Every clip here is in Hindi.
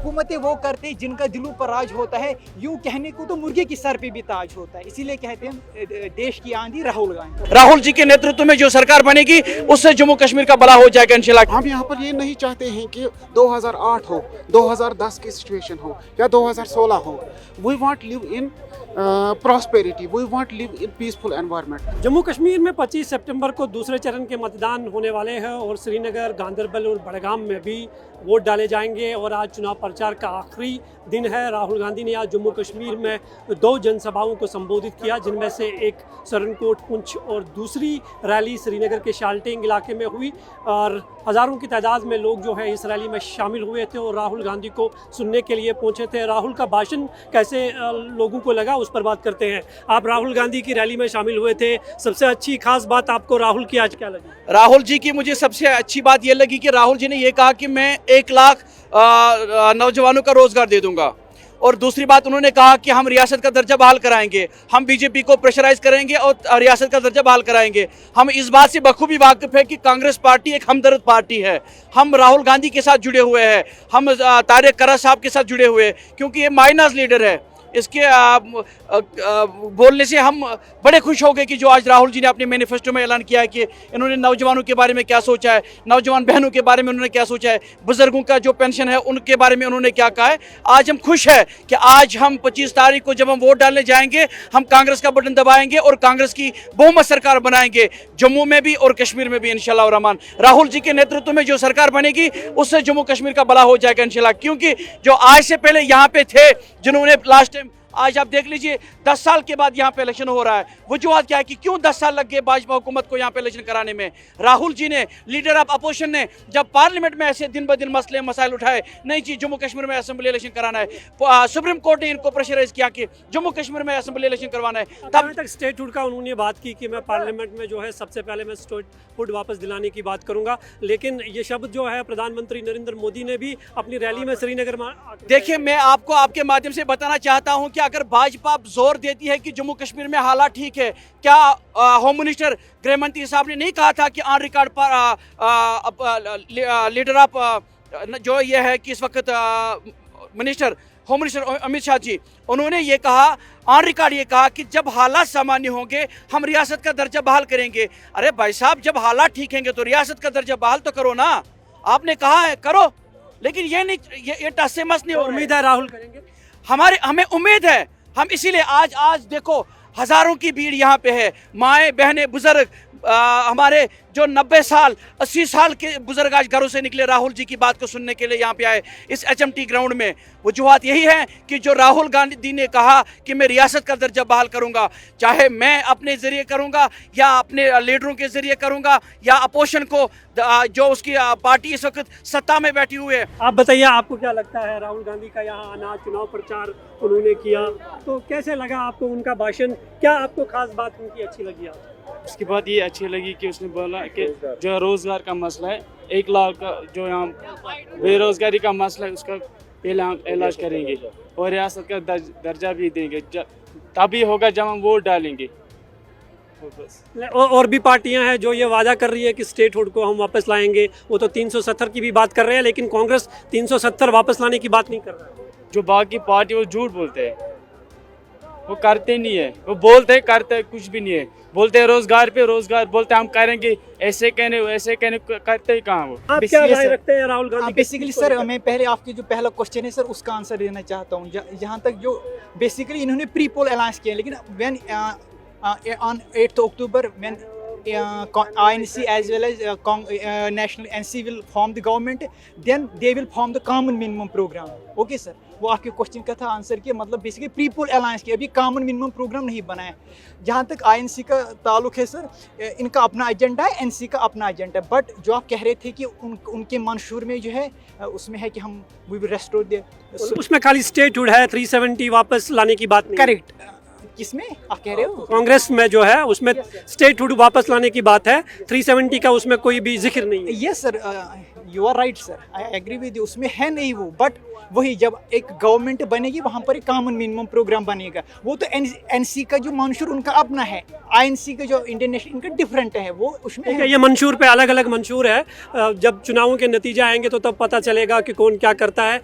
हुकूमतें वो करते हैं जिनका दिलों पर राज होता है। यूं कहने को तो मुर्गे की सर पे भी ताज होता है, इसीलिए कहते हैं देश की आंधी राहुल गांधी। राहुल जी के नेतृत्व में जो सरकार बनेगी उससे जम्मू कश्मीर का भला हो जाएगा इंशाल्लाह। हम यहाँ पर ये नहीं चाहते हैं कि 2008 हो, 2010 की सिचुएशन हो या 2016 हो। We want live in prosperity, we want live in peaceful environment. Jammu Kashmir में 25 सितंबर को दूसरे चरण के मतदान होने वाले हैं और श्रीनगर, गांदरबल और बड़गाम में भी वोट डाले जाएंगे। और आज चुनाव प्रचार का आखिरी दिन है। राहुल गांधी ने आज जम्मू कश्मीर में 2 जनसभाओं को संबोधित किया, जिनमें से एक सरनकोट, पुंछ और दूसरी रैली श्रीनगर के शाल्टेंग इलाके में हुई। और हज़ारों की तादाद में लोग जो है इस रैली में शामिल हुए थे और राहुल गांधी को सुनने के लिए पहुंचे थे। राहुल का भाषण कैसे लोगों को लगा उस पर बात करते हैं। आप राहुल गांधी की रैली में शामिल हुए थे, सबसे अच्छी खास बात आपको राहुल की आज क्या लगी? राहुल जी की मुझे सबसे अच्छी बात यह लगी कि राहुल जी ने यह कहा कि मैं 1 लाख नौजवानों का रोजगार दे दूंगा। और दूसरी बात उन्होंने कहा कि हम रियासत का दर्जा बहाल कराएंगे, हम बीजेपी को प्रेशराइज करेंगे और रियासत का दर्जा बहाल कराएंगे। हम इस बात से बखूबी वाकिफ है कि कांग्रेस पार्टी एक हमदर्द पार्टी है। हम राहुल गांधी के साथ जुड़े हुए हैं, हम तारिक करा साहब के साथ जुड़े हुए हैं, क्योंकि ये माइनस लीडर है। इसके बोलने से हम बड़े खुश हो गए कि जो आज राहुल जी ने अपने मैनिफेस्टो में ऐलान किया है कि इन्होंने नौजवानों के बारे में क्या सोचा है, नौजवान बहनों के बारे में उन्होंने क्या सोचा है, बुजुर्गों का जो पेंशन है उनके बारे में उन्होंने क्या कहा है। आज हम खुश हैं कि आज हम 25 तारीख को जब हम वोट डालने जाएंगे, हम कांग्रेस का बटन दबाएंगे और कांग्रेस की बहुमत सरकार बनाएंगे, जम्मू में भी और कश्मीर में भी इंशाल्लाह रहमान। राहुल जी के नेतृत्व में जो सरकार बनेगी उससे जम्मू कश्मीर का भला हो जाएगा इंशाल्लाह। क्योंकि जो आज से पहले यहाँ पे थे, जिन्होंने लास्ट टाइम, आज आप देख लीजिए 10 साल के बाद यहाँ पे इलेक्शन हो रहा है। वजूहत क्या है कि क्यों 10 साल लग गए भाजपा हुकूमत को यहाँ पे इलेक्शन कराने में? राहुल जी ने, लीडर ऑफ अपोजिशन ने, जब पार्लियामेंट में ऐसे दिन ब दिन मसले मसाइल उठाए, नहीं जी जम्मू कश्मीर में असेंबली इलेक्शन कराना है, सुप्रीम कोर्ट ने इनको प्रेशराइज किया कि जम्मू कश्मीर में असेंबली इलेक्शन करवाना है। तब तक स्टेटहुड का उन्होंने बात की कि मैं पार्लियामेंट में जो है सबसे पहले मैं स्टेटहुड वापस दिलाने की बात करूंगा, लेकिन ये शब्द जो है प्रधानमंत्री नरेंद्र मोदी ने भी अपनी रैली में श्रीनगर में। देखिए, मैं आपको आपके माध्यम से बताना चाहता हूं कि अगर भाजपा जोर देती है कि जम्मू कश्मीर में हालात ठीक है, क्या होम मिनिस्टर गृह मंत्री साहब ने नहीं कहा था कि ऑन रिकॉर्ड पर लीडर ऑफ जो ये है कि इस वक्त minister, home minister Amit Shah ji, उन्होंने ये कहा, ऑन रिकॉर्ड ये कहा कि जब हालात सामान्य होंगे हम रियासत का दर्जा बहाल करेंगे। अरे भाई साहब, जब हालात ठीक होंगे तो रियासत का दर्जा बहाल तो करो ना। आपने कहा है करो, लेकिन ये नहीं, ये टस से मस नहीं हो। उम्मीद है राहुल करेंगे, हमें उम्मीद है। हम इसीलिए आज देखो हजारों की भीड़ यहाँ पे है, माएँ बहनें बुजुर्ग, हमारे जो 90 साल 80 साल के बुजुर्ग आज घरों से निकले राहुल जी की बात को सुनने के लिए यहाँ पे आए इस HMT ग्राउंड में। वजूहत यही है कि जो राहुल गांधी ने कहा कि मैं रियासत का दर्जा बहाल करूंगा, चाहे मैं अपने जरिए करूंगा या अपने लीडरों के जरिए करूंगा या अपोजिशन को, जो उसकी पार्टी इस वक्त सत्ता में बैठी हुई है। आप बताइए आपको क्या लगता है राहुल गांधी का यहाँ आना, चुनाव प्रचार उन्होंने किया, तो कैसे लगा आपको उनका भाषण? क्या आपको खास बात उनकी अच्छी लगी? आपको उसकी बात ये अच्छी लगी कि उसने बोला कि जो रोज़गार का मसला है, 1 लाख का जो यहाँ बेरोज़गारी का मसला है, उसका पहले हम इलाज करेंगे और रियासत का दर्जा भी देंगे। तभी होगा जब हम वोट डालेंगे। और भी पार्टियां हैं जो ये वादा कर रही है कि स्टेटहुड को हम वापस लाएंगे। वो तो 370 की भी बात कर रहे हैं, लेकिन कांग्रेस 370 वापस लाने की बात नहीं कर रहा है। जो बाकी पार्टी वो झूठ बोलते हैं, वो करते नहीं है। वो बोलते हैं, करते कुछ भी नहीं है। बोलते हैं रोजगार पे रोजगार, बोलते हैं हम करेंगे, ऐसे कहने करते ही कहाँ वो। आप क्या राय रखते हैं राहुल गांधी? बेसिकली सर, मैं पहले आपकी जो पहला क्वेश्चन है सर उसका आंसर देना चाहता हूँ। जहाँ तक जो बेसिकली इन्होंने प्री पोल अलाउंस किया, लेकिन when on 8th October when INC as well as National NC will form the government, then they will form the common minimum program. Okay sir, वो आपके क्वेश्चन का था आंसर किया, मतलब बेसिकली प्री पोल अलायंस किया, अभी कॉमन मिनिमम प्रोग्राम नहीं बना है। जहाँ तक INC का ताल्लुक है सर, इनका अपना एजेंडा है, NC का अपना एजेंडा है। बट जो आप कह रहे थे कि उनके मंशूर में जो है उसमें है कि हम वी विल रेस्टोर दे, उसमें खाली स्टेटहुड है, 370 वापस लाने की बात नहीं। करेक्ट। किसमें आप कह रहे हो? कांग्रेस में जो है उसमें स्टेटहुड वापस लाने की बात है, 370 का उसमें कोई भी जिक्र नहीं है। Yes sir, you are right sir, I agree with you, उसमें है नहीं वो, बट वही जब एक गवर्नमेंट बनेगी वहाँ पर एक कॉमन मिनिमम प्रोग्राम बनेगा। वो तो एनसी का जो मंशूर उनका अपना है, आईएनसी का जो इंडियन नेशनल इनका डिफरेंट है, वो उसमें ठीक है, ये मंशूर पे अलग अलग मंशूर है। जब चुनावों के नतीजे आएंगे तो तब पता चलेगा कि कौन क्या करता है।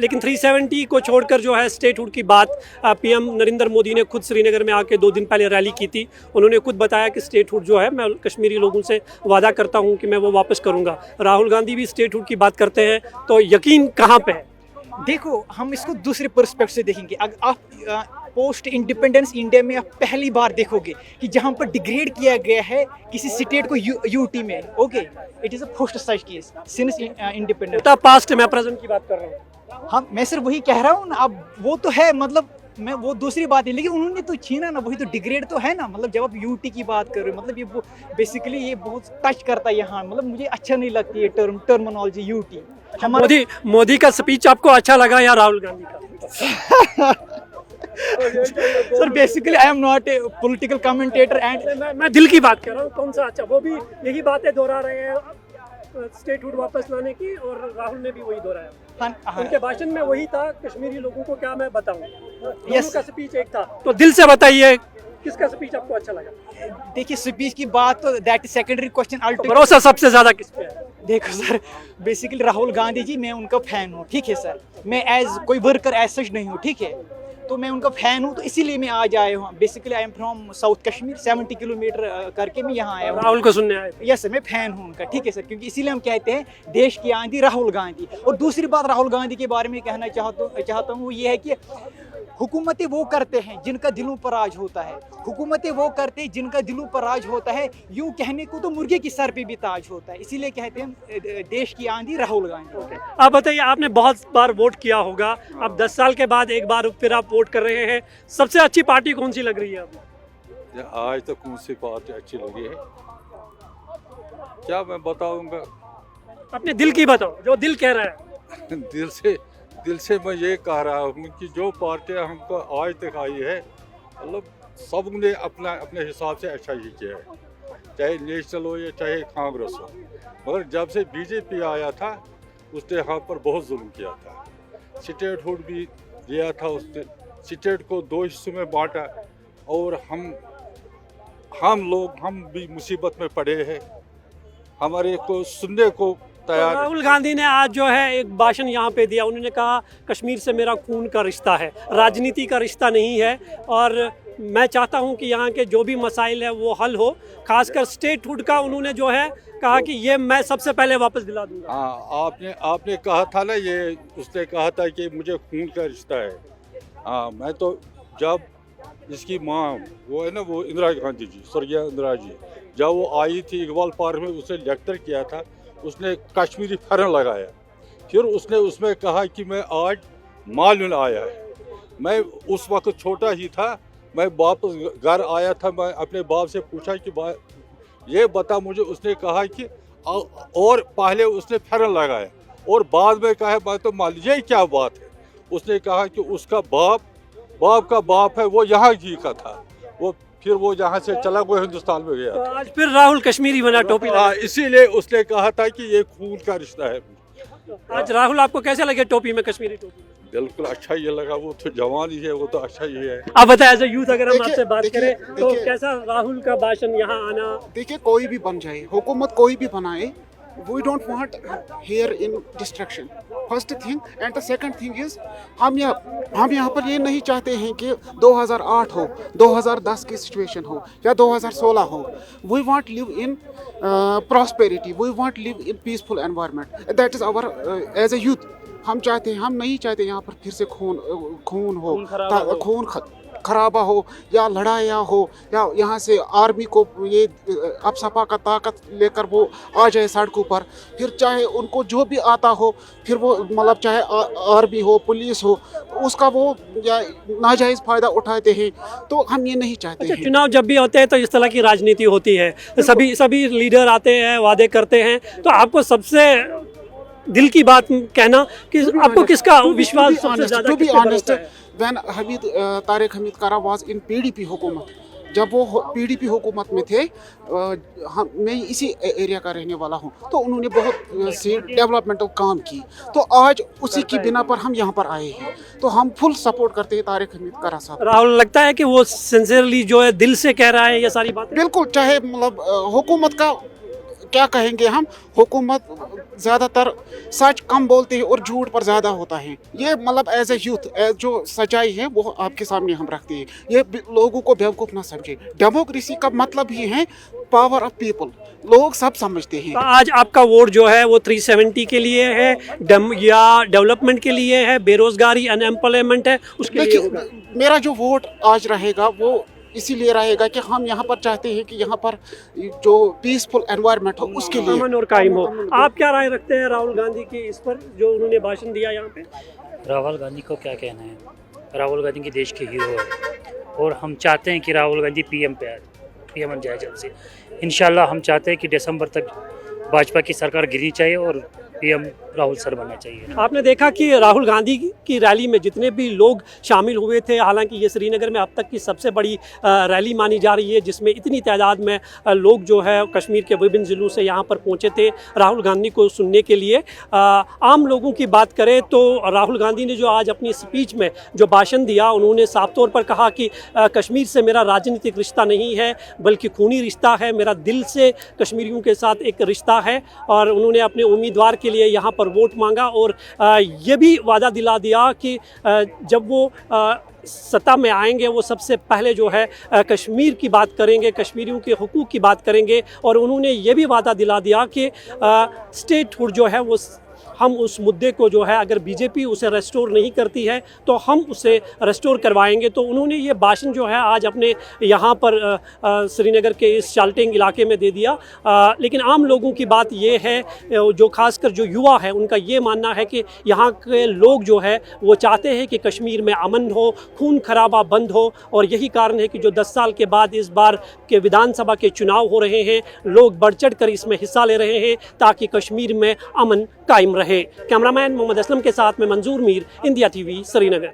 लेकिन 370 को छोड़कर जो है स्टेटहुड की बात, पीएम नरेंद्र मोदी ने खुद श्रीनगर में आके 2 दिन पहले रैली की थी। उन्होंने खुद बताया कि स्टेटहुड जो है, मैं कश्मीरी लोगों से वादा करता हूँ कि मैं वो वापस करूँगा। राहुल गांधी भी स्टेटहुड की बात करते हैं, तो यकीन कहाँ पे है? देखो हम इसको दूसरे पर्सपेक्टिव से देखेंगे। अगर आप पोस्ट इंडिपेंडेंस इंडिया में आप पहली बार देखोगे कि जहां पर डिग्रेड किया गया है किसी स्टेट को यूटी में, okay, it is a first such case since independence. Past में प्रेजेंट की बात कर रहा हूँ। हाँ मैं सर वही कह रहा हूँ ना, अब वो तो है, मतलब मैं वो दूसरी बात है, लेकिन उन्होंने तो छीना ना, वही तो डिग्रेड तो है ना। मतलब जब आप यूटी की बात कर रहे हो, मतलब ये बेसिकली ये बहुत टच करता है यहाँ, मतलब मुझे अच्छा नहीं लगती ये टर्मिनोलॉजी यूटी। मोदी का स्पीच आपको अच्छा लगा या राहुल गांधी का? Sir basically I am not a political commentator and मैं दिल की बात कर रहा हूँ, कौन सा अच्छा? वो भी यही बातें दोहरा रहे हैं स्टेटहुड वापस लाने की, और राहुल ने भी वही दोहराया। उनके भाषण में वही था, कश्मीरी लोगों को क्या मैं बताऊं। दोनों का स्पीच एक था, तो दिल से बताइए किसका स्पीच आपको अच्छा लगा? देखिए स्पीच की बात तो दैट इज सेकेंडरी क्वेश्चन। भरोसा सबसे ज्यादा किस पे है? देखो सर बेसिकली राहुल गांधी जी, मैं उनका फैन हूँ, ठीक है सर। मैं एज कोई वर्कर एज सच नहीं हूँ, ठीक है, तो मैं उनका फैन हूँ, तो इसीलिए मैं आज आया हूँ। Basically I am from south Kashmir, 70 kilometre करके मैं यहाँ आया हूँ। राहुल को सुनने आए थे? यस सर, मैं फैन हूँ उनका, ठीक है सर, क्योंकि इसीलिए हम कहते हैं देश की आंधी राहुल गांधी। और दूसरी बात राहुल गांधी के बारे में कहना चाहता हूँ वो ये है कि हुकूमतें वो करते हैं जिनका दिलों पर राज होता है, हुकूमतें वो करते हैं जिनका दिलों पर राज होता है। यूं कहने को तो मुर्गे की सर पे भी ताज होता है, इसीलिए कहते हैं देश की आंधी राहुल गांधी। आप बताइए, आपने बहुत बार वोट किया होगा, अब 10 साल के बाद एक बार फिर आप वोट कर रहे हैं, सबसे अच्छी पार्टी कौन सी लग रही है आपको? आज तक कौन सी पार्टी अच्छी लगी है क्या मैं बताऊंगा? अपने दिल की बताओ, जो दिल कह रहा है। दिल से मैं ये कह रहा हूँ कि जो पार्टियाँ हमको आज तक आई है, मतलब सब ने अपने हिसाब से अच्छा ही किया है, चाहे नेशनल हो या चाहे कांग्रेस हो। मगर जब से बीजेपी आया था उसने यहाँ पर बहुत जुल्म किया था। स्टेटहुड भी दिया था उसने, स्टेट को 2 हिस्सों में बांटा, और हम भी मुसीबत में पड़े हैं, हमारे को सुनने को तैयार। राहुल गांधी ने आज जो है एक भाषण यहाँ पे दिया, उन्होंने कहा कश्मीर से मेरा खून का रिश्ता है, राजनीति का रिश्ता नहीं है, और मैं चाहता हूँ कि यहाँ के जो भी मसाइल है वो हल हो, खासकर स्टेटहुड का उन्होंने जो है कहा कि ये मैं सबसे पहले वापस दिला दूंगा। हाँ, आपने कहा था ना, ये उसने कहा था कि मुझे खून का रिश्ता है। हाँ, मैं तो जब इसकी माँ वो है ना, वो इंदिरा गांधी जी, स्वर्गीय इंदिरा जी, जब वो आई थी इकबाल पार्क में, उसने लेक्चर किया था, उसने कश्मीरी फरन लगाया, फिर उसने उसमें कहा कि मैं आज मालूम आया है। मैं उस वक्त छोटा ही था, मैं वापस घर आया था, मैं अपने बाप से पूछा कि ये बता मुझे, उसने कहा कि और पहले उसने फरन लगाया और बाद में कहा मैं तो मान, ये क्या बात है? उसने कहा कि उसका बाप का बाप है, वो यहाँ जी का था, वो फिर वो यहाँ से चला गया, हिंदुस्तान में गया। तो आज फिर राहुल कश्मीरी बना, टोपी लगा। इसीलिए उसने कहा था कि ये खून का रिश्ता है। आज राहुल आपको कैसे लगे टोपी में, कश्मीरी टोपी? बिल्कुल अच्छा ये लगा, वो तो जवान ही है, वो तो अच्छा ही है। आप बताएं एज ए यूथ, अगर हम आपसे बात करें तो देखिए, कैसा राहुल का भाषण यहाँ आना? देखिए कोई भी बन जाए, हुकूमत कोई भी बनाए, we don't want here in destruction, first thing, and the second thing is हम यहाँ पर ये नहीं चाहते हैं कि 2008 हो, 2010 की सिचुएशन हो या 2016 हो। we want live in prosperity, we want live in peaceful environment, that is our as a youth। हम नहीं चाहते यहाँ पर फिर से खून हो, खून खराबा हो या लड़ाइयाँ हो, या यहाँ से आर्मी को ये अब सपा का ताकत लेकर वो आ जाए सड़कों पर, फिर चाहे उनको जो भी आता हो, फिर वो मतलब चाहे आर्मी हो, पुलिस हो, उसका वो या नाजायज़ फ़ायदा उठाते हैं, तो हम ये नहीं चाहते हैं। चुनाव जब भी होते हैं तो इस तरह की राजनीति होती है, सभी लीडर आते हैं, वादे करते हैं, तो आपको सबसे दिल की बात कहना कि आपको किसका विश्वास सबसे ज़्यादा to be किस पे honest, भरोसा है? when Tareq Hamid Kara was in PDP हुकूमत, जब वो पीडीपी हुकूमत में थे, मैं इसी एरिया का रहने वाला हूँ, तो उन्होंने बहुत से डेवलपमेंटल काम की, तो आज उसी की बिना पर हम यहाँ पर आए हैं। तो हम फुल सपोर्ट करते हैं तारिक हमीद कारा साहब। राहुल लगता है कि वो सिंसियरली जो है दिल से कह रहा है ये सारी बात? बिल्कुल, चाहे मतलब हुकूमत का क्या कहेंगे हम, हुकूमत ज़्यादातर सच कम बोलते हैं और झूठ पर ज़्यादा होता है। ये मतलब एज ए यूथ जो सच्चाई है वो आपके सामने हम रखते हैं। ये लोगों को बेवकूफ़ ना समझे। डेमोक्रेसी का मतलब ही है पावर ऑफ पीपल, लोग सब समझते हैं। तो आज आपका वोट जो है वो 370 के लिए है या डेवलपमेंट के लिए है, बेरोजगारी अनएम्प्लॉयमेंट है उसके लिए देखिए, होगा? मेरा जो वोट आज रहेगा वो इसीलिए रहेगा कि हम यहाँ पर चाहते हैं कि यहाँ पर जो पीसफुल एनवायरनमेंट हो उसके लिए अमन और कायम हो। आप क्या राय रखते हैं राहुल गांधी की इस पर जो उन्होंने भाषण दिया यहाँ पे? राहुल गांधी को क्या कहना है, राहुल गांधी के देश के हीरो है और हम चाहते हैं कि राहुल गांधी पीएम बन जाए जल्द से। इंशाल्लाह हम चाहते हैं कि दिसंबर तक भाजपा की सरकार गिरनी चाहिए और पीएम राहुल सर बनना चाहिए। आपने देखा कि राहुल गांधी की रैली में जितने भी लोग शामिल हुए थे, हालांकि ये श्रीनगर में अब तक की सबसे बड़ी रैली मानी जा रही है जिसमें इतनी तादाद में लोग जो है कश्मीर के विभिन्न ज़िलों से यहाँ पर पहुँचे थे राहुल गांधी को सुनने के लिए। आम लोगों की बात करें तो राहुल गांधी ने जो आज अपनी स्पीच में जो भाषण दिया, उन्होंने साफ तौर पर कहा कि कश्मीर से मेरा राजनीतिक रिश्ता नहीं है बल्कि खूनी रिश्ता है, मेरा दिल से कश्मीरियों के साथ एक रिश्ता है। और उन्होंने अपने उम्मीदवार के लिए यहाँ पर वोट मांगा और ये भी वादा दिला दिया कि जब वो सत्ता में आएंगे वो सबसे पहले जो है कश्मीर की बात करेंगे, कश्मीरियों के हुकूक की बात करेंगे। और उन्होंने ये भी वादा दिला दिया कि स्टेटहुड जो है वो हम उस मुद्दे को जो है अगर बीजेपी उसे रेस्टोर नहीं करती है तो हम उसे रेस्टोर करवाएंगे। तो उन्होंने ये भाषण जो है आज अपने यहाँ पर श्रीनगर के इस शाल्टिंग इलाके में दे दिया। लेकिन आम लोगों की बात ये है, जो खासकर जो युवा है उनका ये मानना है कि यहाँ के लोग जो है वो चाहते हैं कि कश्मीर में अमन हो, खून खराबा बंद हो। और यही कारण है कि जो 10 साल के बाद इस बार के विधानसभा के चुनाव हो रहे हैं, लोग बढ़ चढ़ कर इसमें हिस्सा ले रहे हैं ताकि कश्मीर में अमन कायम रहे। कैमरामैन मोहम्मद असलम के साथ में मंजूर मीर, इंडिया टीवी, श्रीनगर।